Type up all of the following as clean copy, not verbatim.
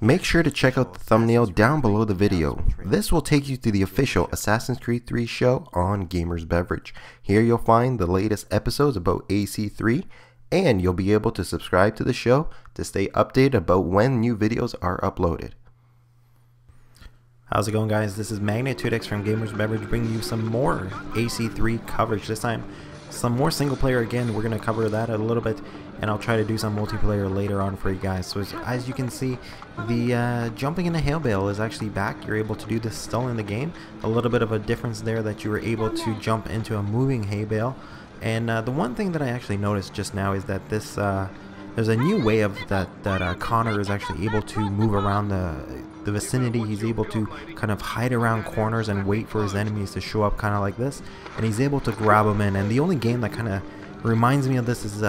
Make sure to check out the thumbnail down below the video. This will take you to the official Assassin's Creed 3 show on GamersBeverage. Here you'll find the latest episodes about AC3, and you'll be able to subscribe to the show to stay updated about when new videos are uploaded. How's it going, guys? This is Magnitude from GamersBeverage bringing you some more AC3 coverage. This time some more single player again. We're going to cover that a little bit, and I'll try to do some multiplayer later on for you guys. So as you can see, the jumping in the hail bale is actually back. You're able to do this still in the game. A little bit of a difference there that you were able to jump into a moving hay bale. And the one thing that I actually noticed just now is that this there's a new way of that Connor is actually able to move around the vicinity. He's able to kind of hide around corners and wait for his enemies to show up, kind of like this, and he's able to grab them in. And the only game that kind of reminds me of this is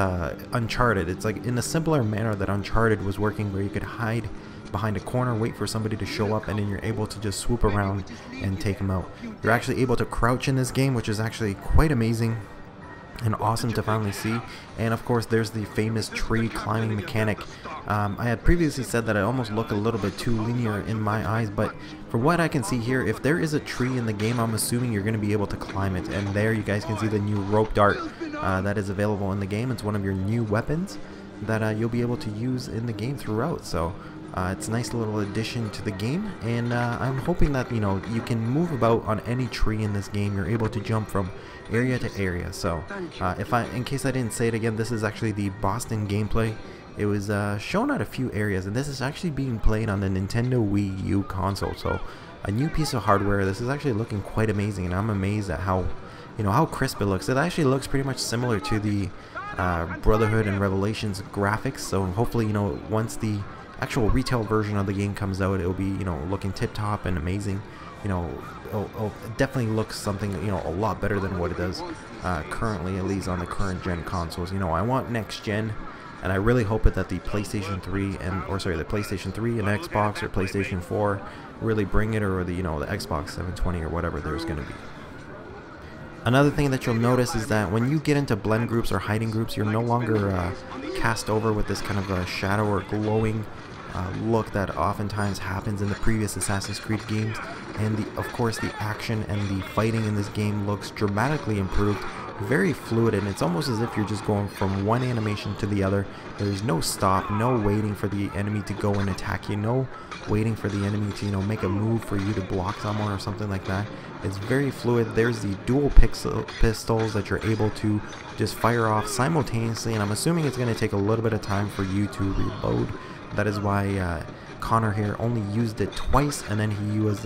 Uncharted. It's like in a simpler manner that Uncharted was working, where you could hide behind a corner, wait for somebody to show up, and then you're able to just swoop around and take them out. You're actually able to crouch in this game, which is actually quite amazing and awesome to finally see. And of course, there's the famous tree climbing mechanic. I had previously said that I almost look a little bit too linear in my eyes, but for what I can see here, if there is a tree in the game, I'm assuming you're going to be able to climb it. And there you guys can see the new rope dart that is available in the game. It's one of your new weapons that you'll be able to use in the game throughout. So it's a nice little addition to the game, and I'm hoping that you can move about on any tree in this game. You're able to jump from area to area. So in case I didn't say it again, this is actually the Boston gameplay. It was shown at a few areas, and this is actually being played on the Nintendo Wii U console. So a new piece of hardware. This is actually looking quite amazing, and I'm amazed at how how crisp it looks. It actually looks pretty much similar to the Brotherhood and Revelations graphics. So hopefully once the actual retail version of the game comes out, it'll be looking tip top and amazing. It'll definitely look something a lot better than what it does currently, at least on the current gen consoles. I want next gen, and I really hope that the PlayStation 3 the PlayStation 3 and Xbox or PlayStation 4 really bring it, or the Xbox 720 or whatever there's going to be. Another thing that you'll notice is that when you get into blend groups or hiding groups, you're no longer cast over with this kind of a shadow or glowing look that oftentimes happens in the previous Assassin's Creed games. And of course the action and the fighting in this game looks dramatically improved, very fluid, and it's almost as if you're just going from one animation to the other. There's no stop, no waiting for the enemy to go and attack you, no waiting for the enemy to make a move for you to block someone or something like that. It's very fluid. There's the dual pistols that you're able to just fire off simultaneously, and I'm assuming it's going to take a little bit of time for you to reload. That is why Connor here only used it twice, and then he was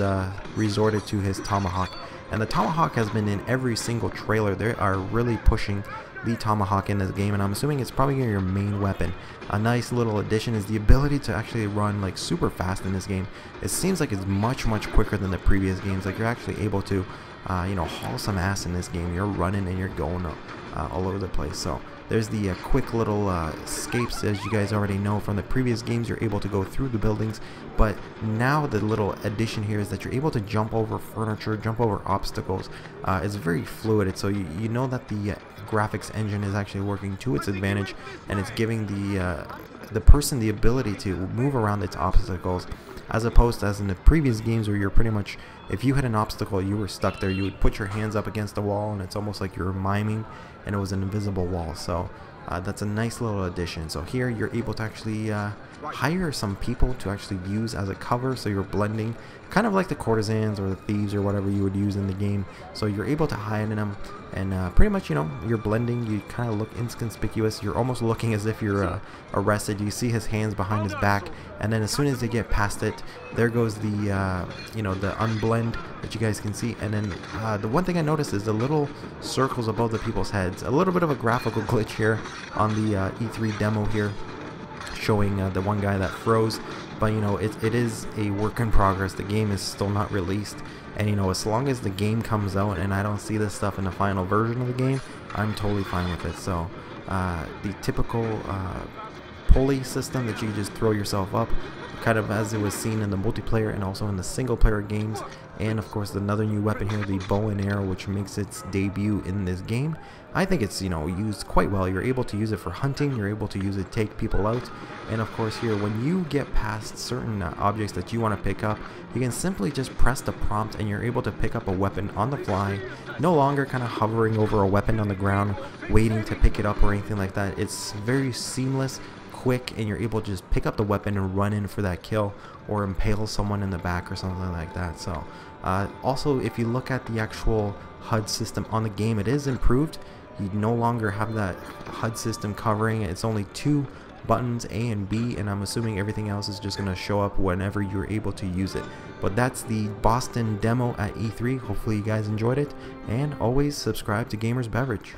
resorted to his tomahawk. And the tomahawk has been in every single trailer. They are really pushing the tomahawk in this game, and I'm assuming it's probably your main weapon. A nice little addition is the ability to actually run like super fast in this game. It seems like it's much quicker than the previous games. Like you're actually able to haul some ass in this game. You're running and you're going all over the place. So there's the quick little escapes, as you guys already know from the previous games. You're able to go through the buildings, but now the little addition here is that you're able to jump over furniture, jump over obstacles. It's very fluid, so you know that the graphics engine is actually working to its advantage, and it's giving the person the ability to move around its obstacles, as opposed to as in the previous games where you're pretty much, if you hit an obstacle, you were stuck there. You would put your hands up against the wall, and it's almost like you're miming, and it was an invisible wall. So that's a nice little addition. So here you're able to actually hire some people to actually use as a cover, so you're blending kind of like the courtesans or the thieves or whatever you would use in the game. So you're able to hide in them, and pretty much you're blending. You kind of look inconspicuous. You're almost looking as if you're arrested. You see his hands behind his back, and then as soon as they get past it, there goes the the unblend that you guys can see. And then the one thing I noticed is the little circles above the people's heads. A little bit of a graphical glitch here on the E3 demo here, showing the one guy that froze, but it is a work in progress. The game is still not released, and as long as the game comes out and I don't see this stuff in the final version of the game, I'm totally fine with it. So the typical pulley system that you just throw yourself up, kind of as it was seen in the multiplayer and also in the single player games. And of course another new weapon here, the bow and arrow, which makes its debut in this game. I think it's, you know, used quite well. You're able to use it for hunting, you're able to use it to take people out, and of course here when you get past certain objects that you want to pick up, you can simply just press the prompt and you're able to pick up a weapon on the fly, no longer kind of hovering over a weapon on the ground waiting to pick it up or anything like that. It's very seamless, quick, and you're able to just pick up the weapon and run in for that kill or impale someone in the back or something like that. So also, if you look at the actual HUD system on the game, it is improved. You no longer have that HUD system covering. It's only 2 buttons, A and B, and I'm assuming everything else is just going to show up whenever you're able to use it. But that's the Boston demo at E3. Hopefully you guys enjoyed it, and always subscribe to Gamers Beverage.